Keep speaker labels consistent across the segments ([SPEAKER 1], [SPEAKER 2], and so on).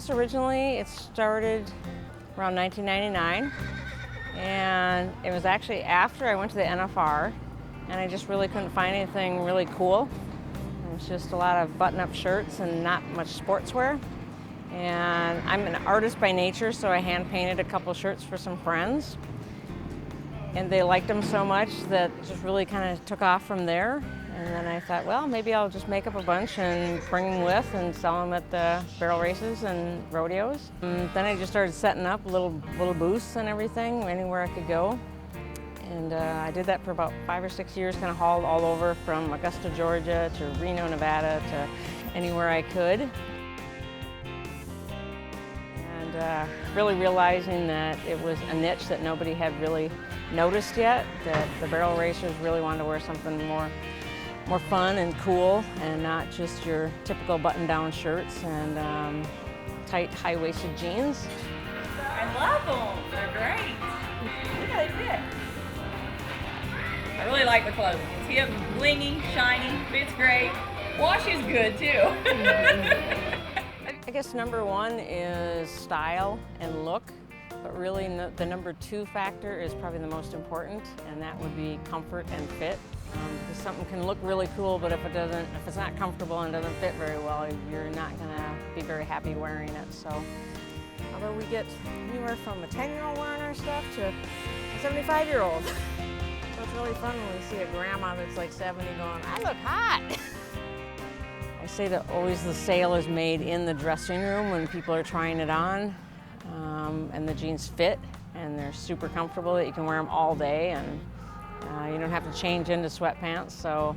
[SPEAKER 1] guess originally it started around 1999, and it was actually after I went to the NFR, and I just really couldn't find anything really cool. It was just a lot of button-up shirts and not much sportswear. And I'm an artist by nature, so I hand-painted a couple shirts for some friends. And they liked them so much that it just really kind of took off from there. And then I thought, well, maybe I'll just make up a bunch and bring them with and sell them at the barrel races and rodeos. And then I just started setting up little booths and everything, anywhere I could go. And I did that for about 5 or 6 years, kind of hauled all over from Augusta, Georgia to Reno, Nevada to anywhere I could. And really realizing that it was a niche that nobody had really noticed yet, that the barrel racers really wanted to wear something more fun and cool and not just your typical button-down shirts and tight, high-waisted jeans.
[SPEAKER 2] I love them. They're great. Look how they fit. I really like the clothes. See them blingy, shiny, fits great. Wash is good too.
[SPEAKER 1] I guess number one is style and look, but really the number two factor is probably the most important, and that would be comfort and fit. Because something can look really cool, but if it's not comfortable and doesn't fit very well, you're not gonna be very happy wearing it. So, although we get anywhere from a 10-year-old wearing our stuff to a 75-year-old. So it's really fun when we see a grandma that's like 70 going, I look hot. I say that always the sale is made in the dressing room when people are trying it on, and the jeans fit and they're super comfortable that you can wear them all day, and you don't have to change into sweatpants. So,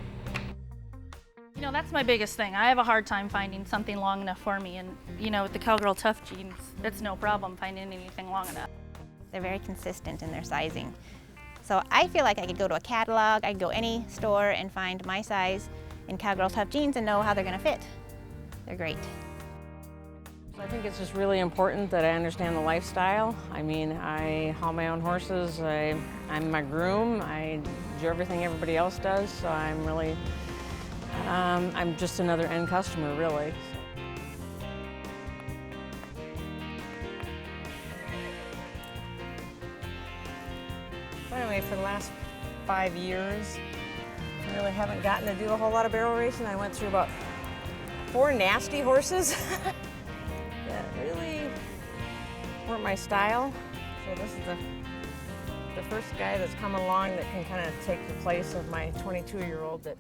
[SPEAKER 3] you know, that's my biggest thing. I have a hard time finding something long enough for me, and you know, with the Cowgirl Tuff jeans, it's no problem finding anything long enough.
[SPEAKER 4] They're very consistent in their sizing. So I feel like I could go to a catalog, I could go any store and find my size in Cowgirl Tuff jeans and know how they're gonna fit. They're great.
[SPEAKER 1] So I think it's just really important that I understand the lifestyle. I mean, I haul my own horses, I'm my groom, I do everything everybody else does, so I'm really, I'm just another end customer, really. So anyway, for the last 5 years, I really haven't gotten to do a whole lot of barrel racing. I went through about 4 nasty horses that really weren't my style. So this is the first guy that's come along that can kind of take the place of my 22-year-old that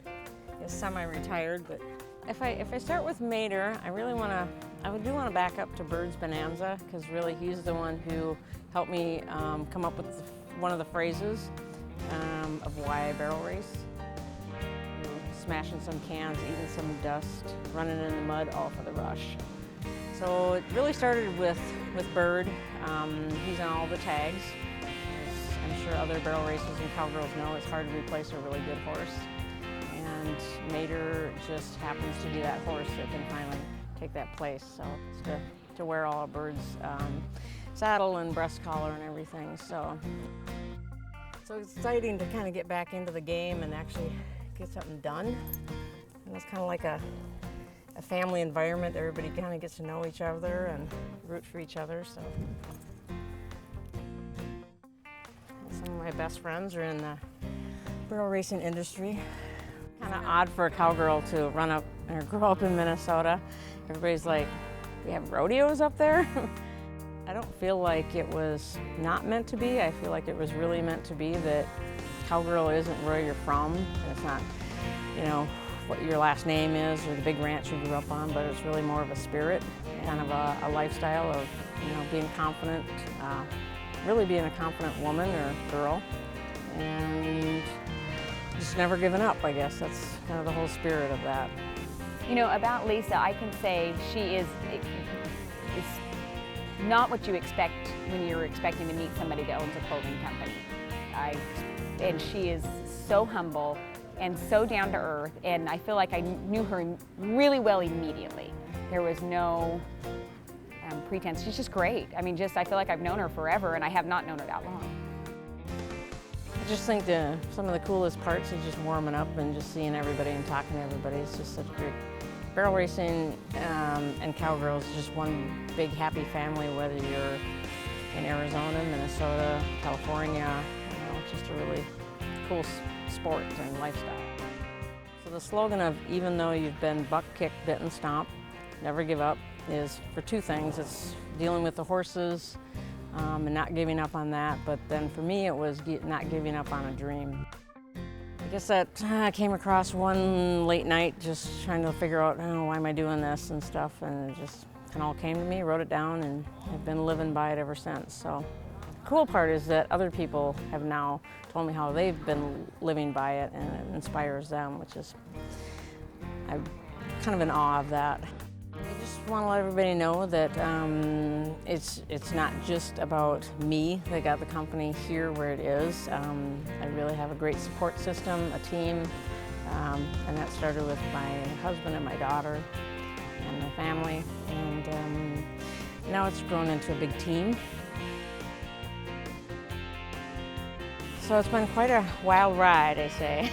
[SPEAKER 1] is semi-retired. But if I start with Mater, I do want to back up to Bird's Bonanza, because really he's the one who helped me come up with one of the phrases of why I barrel race. Smashing some cans, eating some dust, running in the mud, all for the rush. So it really started with Bird. He's on all the tags. As I'm sure other barrel racers and cowgirls know, it's hard to replace a really good horse. And Mater just happens to be that horse that can finally take that place. So it's to wear all of Bird's saddle and breast collar and everything. So it's exciting to kind of get back into the game and actually get something done. And it's kind of like a family environment. Everybody kind of gets to know each other and root for each other. So some of my best friends are in the barrel racing industry. Kind of odd for a cowgirl to run up or grow up in Minnesota. Everybody's like, we have rodeos up there? I don't feel like it was not meant to be. I feel like it was really meant to be, that cowgirl isn't where you're from, and it's not, you know, what your last name is or the big ranch you grew up on, but it's really more of a spirit, kind of a lifestyle of, you know, being confident, really being a confident woman or girl, and just never giving up, I guess. That's kind of the whole spirit of that.
[SPEAKER 5] You know, about Lisa, I can say she is not what you expect when you're expecting to meet somebody that owns a clothing company. And she is so humble and so down to earth, and I feel like I knew her really well immediately. There was no pretense. She's just great. I mean, I feel like I've known her forever, and I have not known her that long.
[SPEAKER 1] I just think some of the coolest parts is just warming up and just seeing everybody and talking to everybody. It's just such Barrel racing and Cowgirls is just one big happy family, whether you're in Arizona, Minnesota, California. It's just a really cool sport and lifestyle. So the slogan of even though you've been buck, kick, bit, and stomp, never give up is for two things. It's dealing with the horses and not giving up on that, but then for me it was not giving up on a dream. I guess that I came across one late night just trying to figure out, why am I doing this and stuff, and it just kind of all came to me, wrote it down, and I've been living by it ever since. So the cool part is that other people have now told me how they've been living by it, and it inspires them, which is, I'm kind of in awe of that. I just want to let everybody know that it's not just about me that got the company here where it is. I really have a great support system, a team, and that started with my husband and my daughter and my family, and now it's grown into a big team. So it's been quite a wild ride, I say.